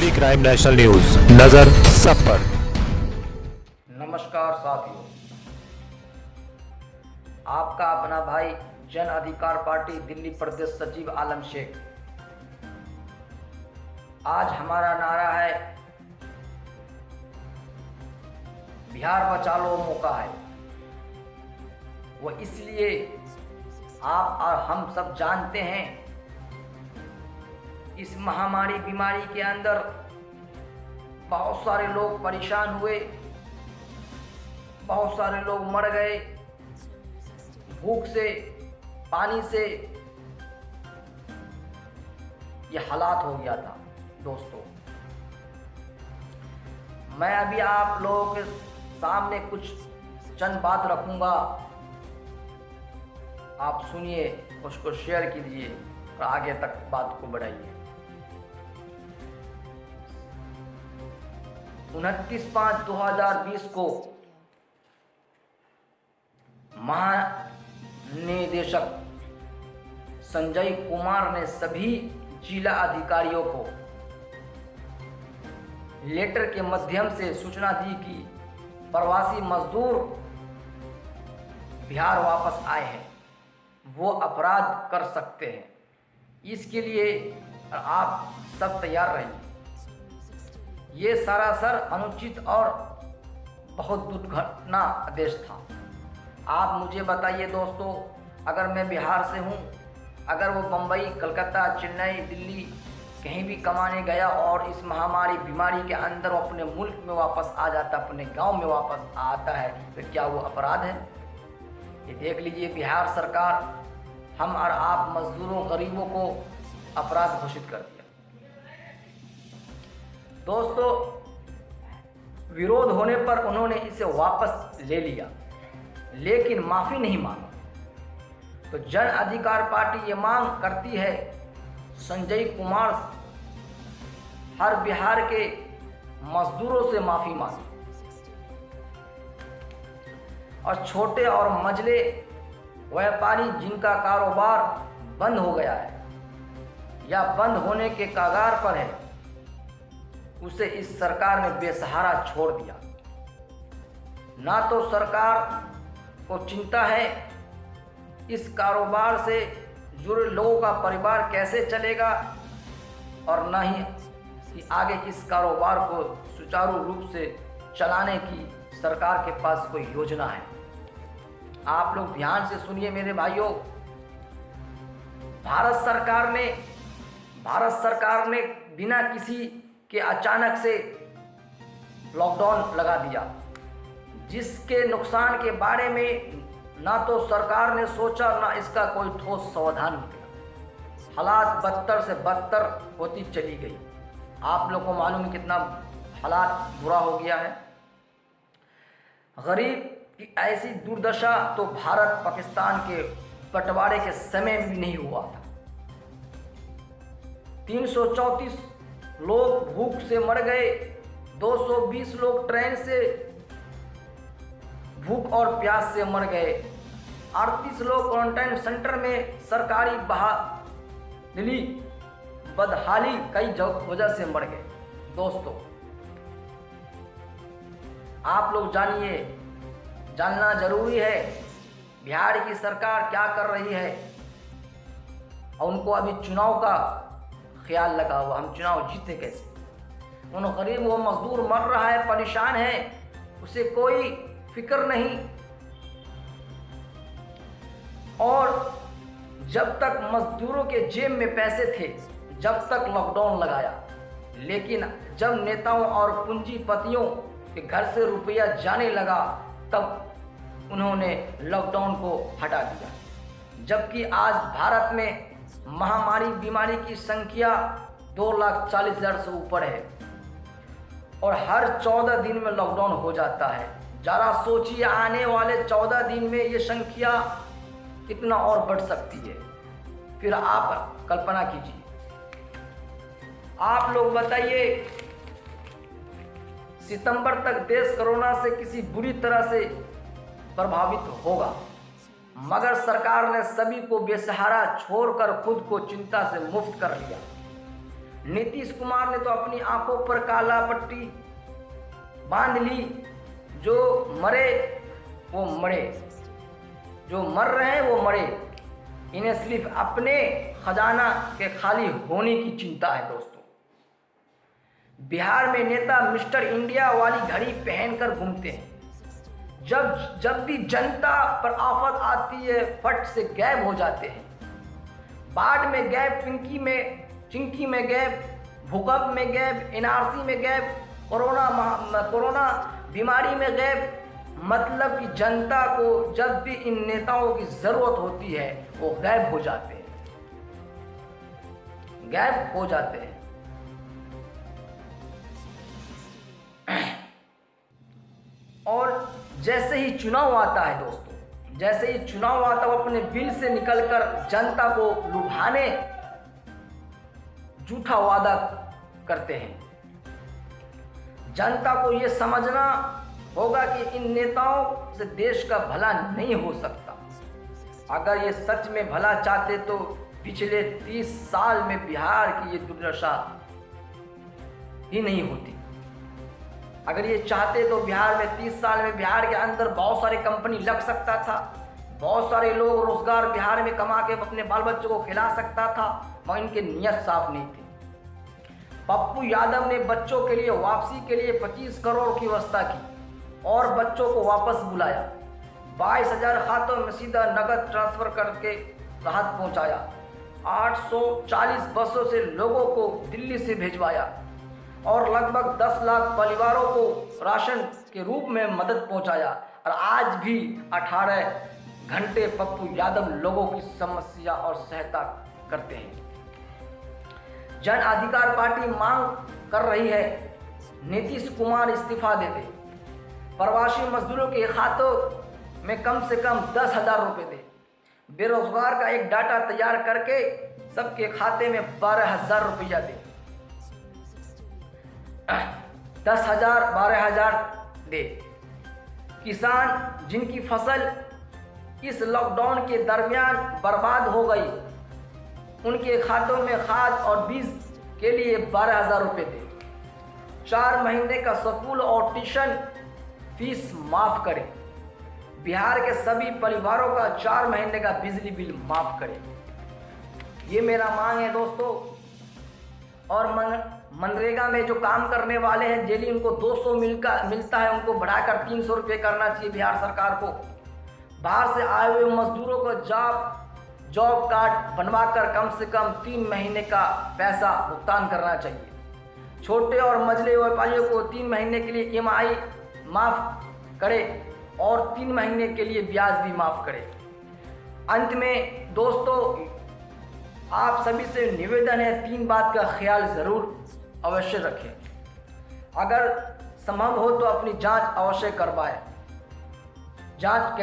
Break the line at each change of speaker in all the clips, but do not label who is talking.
Delhi crime national news, नजर सब पर।
नमस्कार साथियों, आपका अपना भाई जन अधिकार पार्टी दिल्ली प्रदेश सचिव आलम शेख। आज हमारा नारा है बिहार बचा लो मौका है। वो इसलिए आप और हम सब जानते हैं इस महामारी बीमारी के अंदर बहुत सारे लोग परेशान हुए, बहुत सारे लोग मर गए, भूख से, पानी से ये हालात हो गया था। दोस्तों, मैं अभी आप लोगों के सामने कुछ चंद बात रखूंगा, आप सुनिए, उसको शेयर कीजिए और आगे तक बात को बढ़ाइए। 29/5/2020 को महानिदेशक संजय कुमार ने सभी जिला अधिकारियों को लेटर के माध्यम से सूचना दी कि प्रवासी मजदूर बिहार वापस आए हैं, वो अपराध कर सकते हैं। इसके लिए आप सब तैयार रहिए। ये सरासर अनुचित और बहुत दुर्घटना आदेश था। आप मुझे बताइए दोस्तों, अगर मैं बिहार से हूँ, अगर वो बम्बई, कलकत्ता, चेन्नई, दिल्ली कहीं भी कमाने गया और इस महामारी बीमारी के अंदर वो अपने मुल्क में वापस आ जाता, अपने गांव में वापस आता है, तो क्या वो अपराध है? ये देख लीजिए, बिहार सरकार हम और आप मजदूरों, गरीबों को अपराध घोषित कर दिया। दोस्तों, विरोध होने पर उन्होंने इसे वापस ले लिया, लेकिन माफी नहीं मांगा। तो जन अधिकार पार्टी ये मांग करती है संजय कुमार हर बिहार के मजदूरों से माफी मांगे और छोटे और मझले व्यापारी जिनका कारोबार बंद हो गया है या बंद होने के कगार पर है, उसे इस सरकार ने बेसहारा छोड़ दिया। ना तो सरकार को चिंता है इस कारोबार से जुड़े लोगों का परिवार कैसे चलेगा, और न ही कि आगे इस कारोबार को सुचारू रूप से चलाने की सरकार के पास कोई योजना है। आप लोग ध्यान से सुनिए मेरे भाइयों, भारत सरकार ने बिना किसी के अचानक से लॉकडाउन लगा दिया, जिसके नुकसान के बारे में ना तो सरकार ने सोचा, ना इसका कोई ठोस समाधान निकला। हालात बदतर से बदतर होती चली गई। आप लोग को मालूम है कितना हालात बुरा हो गया है। गरीब की ऐसी दुर्दशा तो भारत पाकिस्तान के बंटवारे के समय भी नहीं हुआ था। 334 लोग भूख से मर गए, 220 लोग ट्रेन से भूख और प्यास से मर गए, 38 लोग क्वारंटाइन सेंटर में सरकारी बदहाली कई वजह से मर गए। दोस्तों, आप लोग जानना जरूरी है बिहार की सरकार क्या कर रही है, और उनको अभी चुनाव का ख्याल लगा हुआ, हम चुनाव जीते कैसे। उन गरीब वो मजदूर मर रहा है, परेशान है, उसे कोई फिक्र नहीं। और जब तक मजदूरों के जेब में पैसे थे, जब तक लॉकडाउन लगाया, लेकिन जब नेताओं और पूंजीपतियों के घर से रुपया जाने लगा, तब उन्होंने लॉकडाउन को हटा दिया। जबकि आज भारत में महामारी बीमारी की संख्या 2,40,000 से ऊपर है और हर 14 दिन में लॉकडाउन हो जाता है। जरा सोचिए, आने वाले 14 दिन में ये संख्या कितना और बढ़ सकती है, फिर आप कल्पना कीजिए। आप लोग बताइए, सितंबर तक देश कोरोना से किसी बुरी तरह से प्रभावित होगा, मगर सरकार ने सभी को बेसहारा छोड़कर खुद को चिंता से मुक्त कर लिया। नीतीश कुमार ने तो अपनी आंखों पर काला पट्टी बांध ली। जो मरे वो मरे, जो मर रहे हैं वो मरे। इन्हें सिर्फ अपने खजाना के खाली होने की चिंता है दोस्तों। बिहार में नेता मिस्टर इंडिया वाली घड़ी पहनकर घूमते हैं। जब भी जनता पर आफत आती है फट से गायब हो जाते हैं। बाढ़ में गायब, चिंकी में गायब, भूकंप में गायब, एनआरसी में गायब, कोरोना बीमारी में गायब। मतलब कि जनता को जब भी इन नेताओं की जरूरत होती है वो गायब हो जाते हैं, गायब हो जाते हैं। और जैसे ही चुनाव आता है दोस्तों, जैसे ही चुनाव आता है वो अपने बिल से निकलकर जनता को लुभाने झूठा वादा करते हैं। जनता को ये समझना होगा कि इन नेताओं से देश का भला नहीं हो सकता। अगर ये सच में भला चाहते तो पिछले 30 साल में बिहार की ये दुर्दशा ही नहीं होती। अगर ये चाहते तो बिहार में 30 साल में बिहार के अंदर बहुत सारी कंपनी लग सकता था, बहुत सारे लोग रोजगार बिहार में कमा के अपने बाल बच्चों को खिला सकता था, मगर इनकी नीयत साफ नहीं थी। पप्पू यादव ने बच्चों के लिए वापसी के लिए 25 करोड़ की व्यवस्था की और बच्चों को वापस बुलाया। 22,000 खातों में सीधा नकद ट्रांसफर करके राहत पहुंचाया। 840 बसों से लोगों को दिल्ली से भेजवाया और लगभग 10 लाख परिवारों को राशन के रूप में मदद पहुंचाया। और आज भी 18 घंटे पप्पू यादव लोगों की समस्या और सहायता करते हैं। जन अधिकार पार्टी मांग कर रही है नीतीश कुमार इस्तीफा दे दे, प्रवासी मजदूरों के खातों में कम से कम 10,000 रुपये दे, बेरोजगार का एक डाटा तैयार करके सबके खाते में 12,000 रुपया दे, 10,000 12,000 दे। किसान जिनकी फसल इस लॉकडाउन के दरमियान बर्बाद हो गई उनके खातों में खाद और बीज के लिए 12,000 रुपये दे। 4 महीने का स्कूल और ट्यूशन फीस माफ करें। बिहार के सभी परिवारों का 4 महीने का बिजली बिल माफ करें। ये मेरा मांग है दोस्तों। और मनरेगा में जो काम करने वाले हैं डेली उनको 200 मिलता है, उनको बढ़ाकर 300 रुपये करना चाहिए बिहार सरकार को। बाहर से आए हुए मजदूरों को जॉब कार्ड बनवाकर कम से कम 3 महीने का पैसा भुगतान करना चाहिए। छोटे और मझले व्यापारियों को 3 महीने के लिए EMI माफ करे और 3 महीने के लिए ब्याज भी माफ करे। अंत में दोस्तों आप सभी से निवेदन है 3 बात का ख्याल ज़रूर अवश्य रखें। अगर संभव हो तो अपनी जांच अवश्य करवाएं, जांच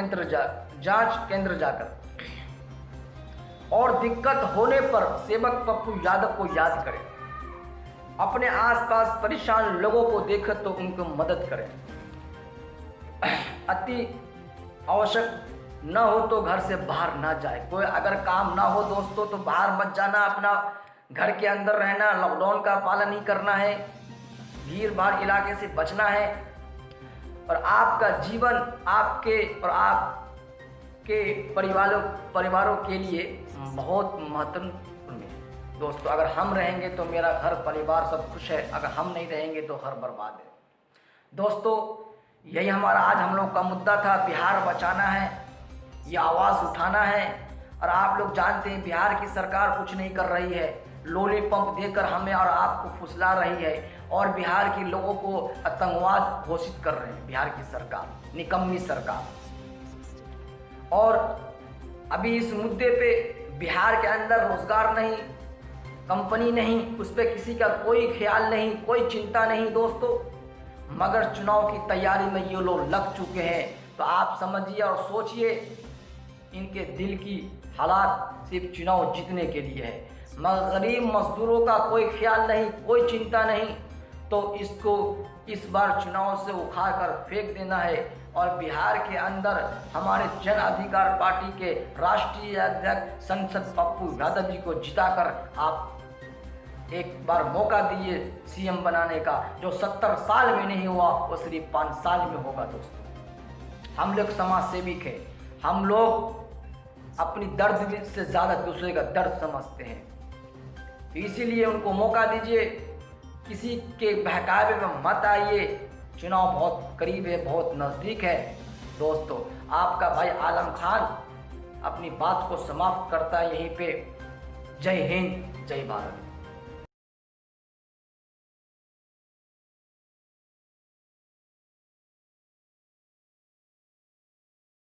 केंद्र जाकर। और दिक्कत होने पर सेवक पप्पू यादव को याद करें। अपने आसपास परेशान लोगों को देखे तो उनको मदद करें। अति आवश्यक न हो तो घर से बाहर ना जाए। कोई अगर काम ना हो दोस्तों तो बाहर मत जाना, अपना घर के अंदर रहना, लॉकडाउन का पालन ही करना है, भीड़ भाड़ इलाके से बचना है। और आपका जीवन आपके और आपके परिवारों के लिए बहुत महत्वपूर्ण है दोस्तों। अगर हम रहेंगे तो मेरा घर परिवार सब खुश है, अगर हम नहीं रहेंगे तो घर बर्बाद है। दोस्तों यही हमारा आज हम लोग का मुद्दा था। बिहार बचाना है, ये आवाज़ उठाना है। और आप लोग जानते हैं बिहार की सरकार कुछ नहीं कर रही है, लॉलीपॉप देकर हमें और आपको फुसला रही है और बिहार के लोगों को आतंकवाद घोषित कर रहे हैं। बिहार की सरकार निकम्मी सरकार। और अभी इस मुद्दे पे बिहार के अंदर रोजगार नहीं, कंपनी नहीं, उस पर किसी का कोई ख्याल नहीं, कोई चिंता नहीं दोस्तों। मगर चुनाव की तैयारी में ये लोग लग चुके हैं। तो आप समझिए और सोचिए, इनके दिल की हालात सिर्फ चुनाव जीतने के लिए है। मगर गरीब मजदूरों का कोई ख्याल नहीं, कोई चिंता नहीं। तो इसको इस बार चुनाव से उखाड़ कर फेंक देना है। और बिहार के अंदर हमारे जन अधिकार पार्टी के राष्ट्रीय अध्यक्ष संसद पप्पू यादव जी को जिताकर आप एक बार मौका दीजिए सीएम बनाने का, जो 70 साल में नहीं हुआ वो सिर्फ 5 साल में होगा। दोस्तों, हम लोग समाज सेविक हैं, हम लोग अपनी दर्द से ज़्यादा दूसरे का दर्द समझते हैं, तो इसीलिए उनको मौका दीजिए। किसी के बहकावे में मत आइए, चुनाव बहुत करीब है, बहुत नज़दीक है। दोस्तों, आपका भाई आलम खान अपनी बात को समाप्त करता है यहीं पे। जय हिंद, जय भारत।